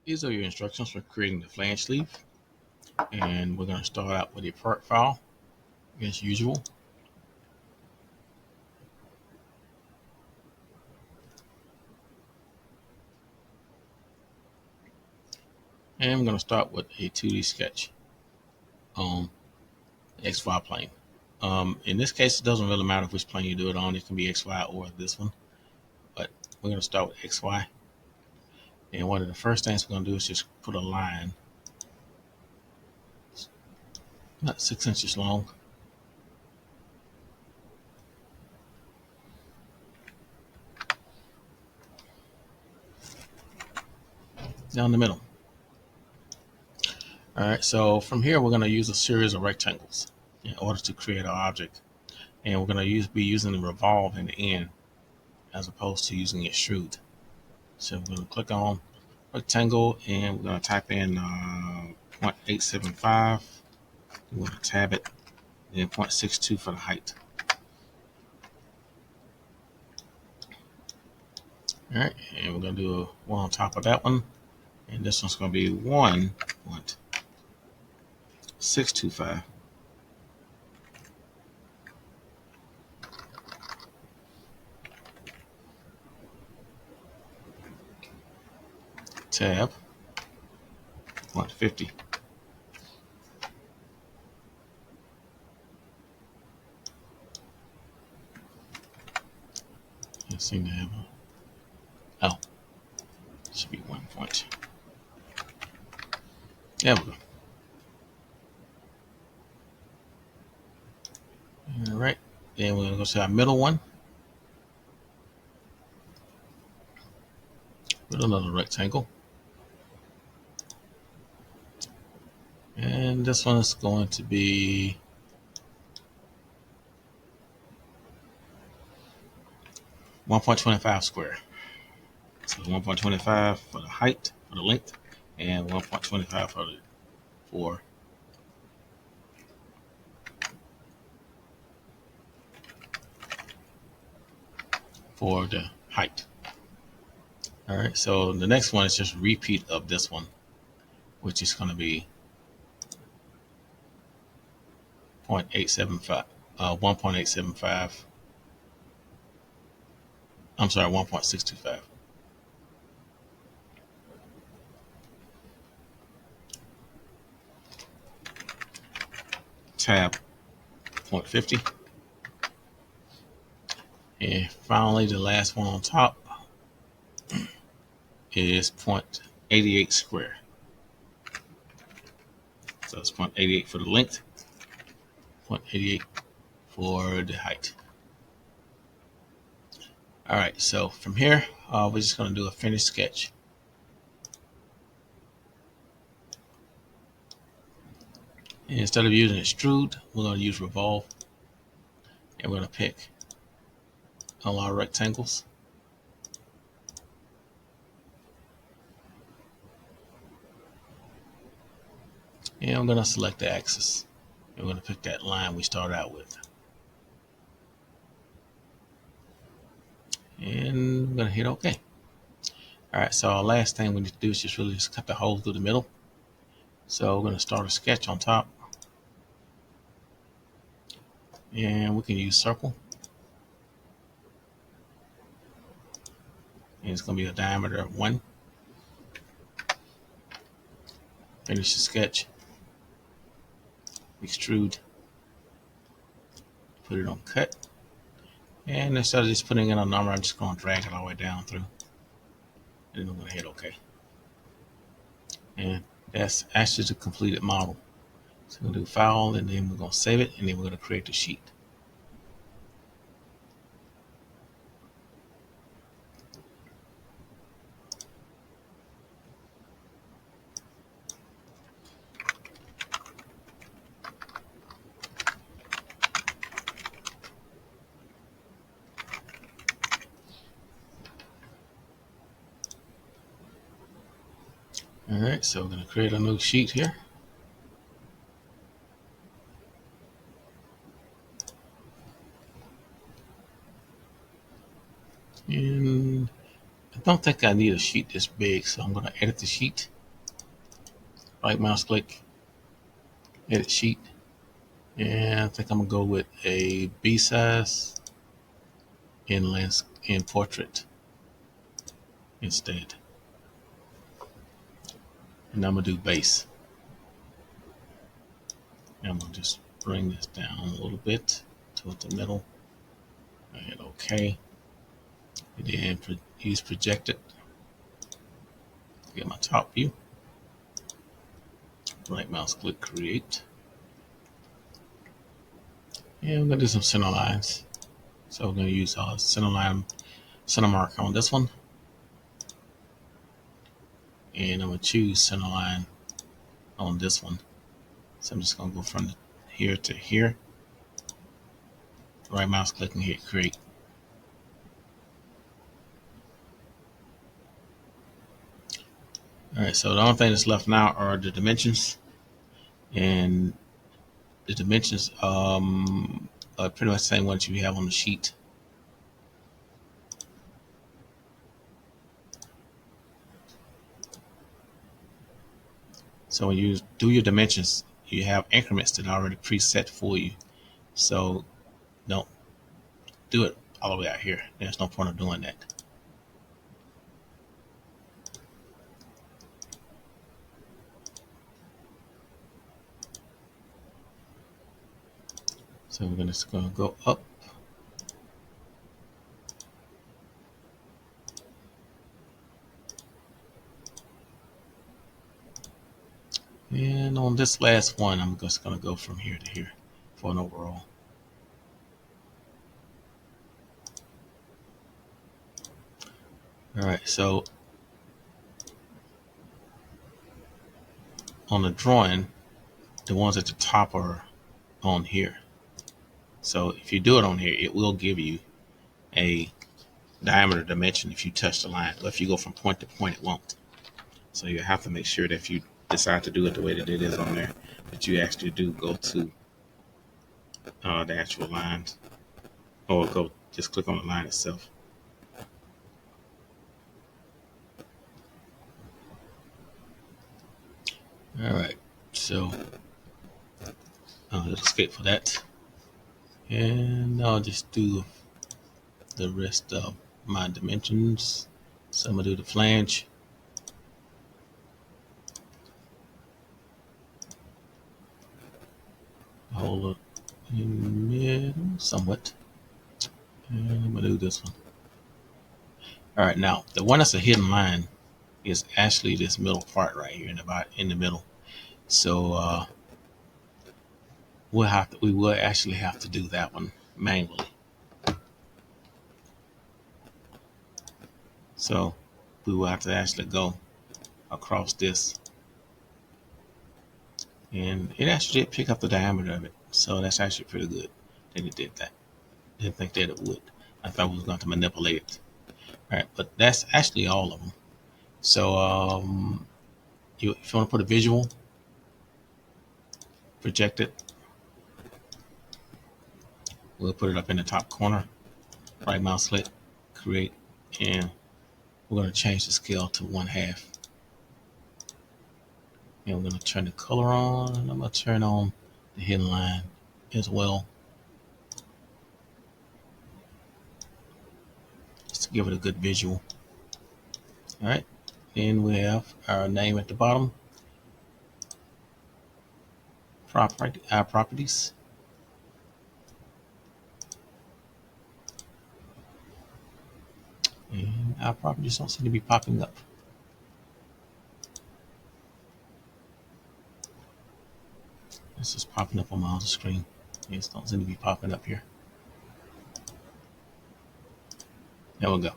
These are your instructions for creating the flange sleeve, and we're going to start out with a part file as usual. And I'm going to start with a 2D sketch on the XY plane. In this case, it doesn't really matter which plane you do it on. It can be XY or this one, but we're going to start with XY. And one of the first things we're going to do is just put a line, not 6 inches long, down the middle. All right, so from here, we're going to use a series of rectangles in order to create our object. And we're going to be using the revolve in the end as opposed to using extrude. So we're going to click on rectangle and we're going to type in 0.875. We're going to tab it, and 0.62 for the height. All right, and we're going to do one on top of that one. And this one's going to be 1.625. Tab 150. It seem to have a it should be 1 point. There we go. All right, then we're going to go to our middle one with another rectangle. And this one is going to be 1.25 square. So 1.25 for the height, for the length, and 1.25 for the height. All right, so the next one is just a repeat of this one, which is going to be 1.875. I'm sorry, 1.625. Tab 0.50. And finally, the last one on top is 0.88 square. So it's 0.88 for the length, 0.88 for the height. All right, so from here, we're just going to do a finished sketch. And instead of using extrude, we're going to use revolve. And we're going to pick all our rectangles. And I'm going to select the axis. And we're going to pick that line we started out with. And we're going to hit OK. All right, so our last thing we need to do is just really just cut the hole through the middle. So we're going to start a sketch on top. And we can use circle. And it's going to be a diameter of 1. Finish the sketch. Extrude. Put it on cut. And instead of just putting in a number, I'm just going to drag it all the way down through. And then I'm going to hit OK. And that's actually the completed model. So we're going to do File, and then we're going to save it, and then we're going to create the sheet. All right, so we're going to create a new sheet here. And I don't think I need a sheet this big, so I'm going to edit the sheet. Right mouse click, edit sheet, and I think I'm gonna go with a B size in portrait instead. And I'm gonna do base. And I'm gonna just bring this down a little bit towards the middle. And okay. And then use projected. Get my top view. Right mouse click, create. And we're gonna do some center lines. So we're gonna use center mark on this one. And I'm gonna choose center line on this one. So I'm just gonna go from here to here. Right mouse click and hit create. All right, so the only thing that's left now are the dimensions, and the dimensions are pretty much the same ones you have on the sheet. So when you do your dimensions, you have increments that are already preset for you. So don't do it all the way out here. There's no point of doing that. So we're just going to go up. And on this last one, I'm just going to go from here to here for an overall. All right, so on the drawing, the ones at the top are on here. So if you do it on here, it will give you a diameter dimension if you touch the line. But if you go from point to point, it won't. So you have to make sure that if you decide to do it the way that it is on there, that you actually do go to the actual lines, or just click on the line itself. All right, so I'll escape for that, and I'll just do the rest of my dimensions. So I'm gonna do the flange. Hold it in the middle somewhat, and I'm gonna do this one. All right, now the one that's a hidden line is actually this middle part right here in the middle. So we will actually have to do that one manually. So we will have to actually go across this, and it actually did pick up the diameter of it. So that's actually pretty good that it did that. Didn't think that it would. I thought we was going to manipulate it. All right, but that's actually all of them. So if you want to put a visual, project it. We'll put it up in the top corner. Right mouse click, create, and we're going to change the scale to 1/2. And we're going to turn the color on, and I'm going to turn on the hidden line as well, just to give it a good visual. All right, then we have our name at the bottom, our properties. And our properties don't seem to be popping up. This is popping up on my other screen. It don't seem to be popping up here. There we go.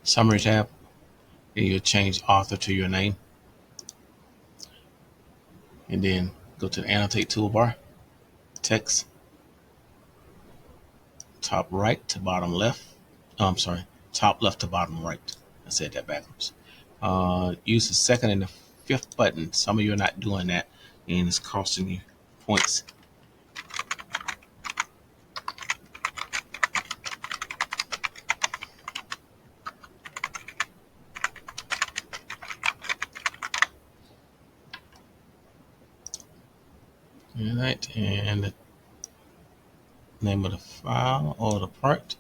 Summary tab. And you'll change author to your name. And then go to the annotate toolbar. Text. Top right to bottom left. Oh, I'm sorry. Top left to bottom right. I said that backwards. Use the second and the fifth button. Some of you are not doing that, and it's costing you points. All right, and the name of the file or the part.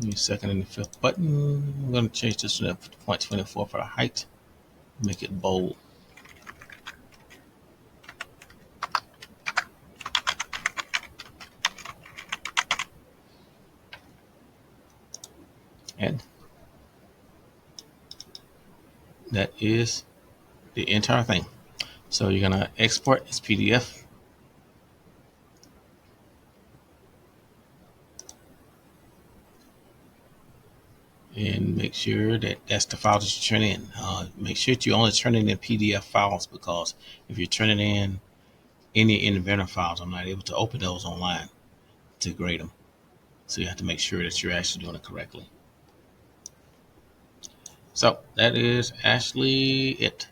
The second and the fifth button. I'm going to change this to 0.24 for the height. Make it bold. And that is the entire thing. So you're going to export as PDF. And make sure that that's the file that you turn in. Make sure that you only turn in PDF files, because if you're turning in any Inventor files, I'm not able to open those online to grade them. So you have to make sure that you're actually doing it correctly. So that is actually it.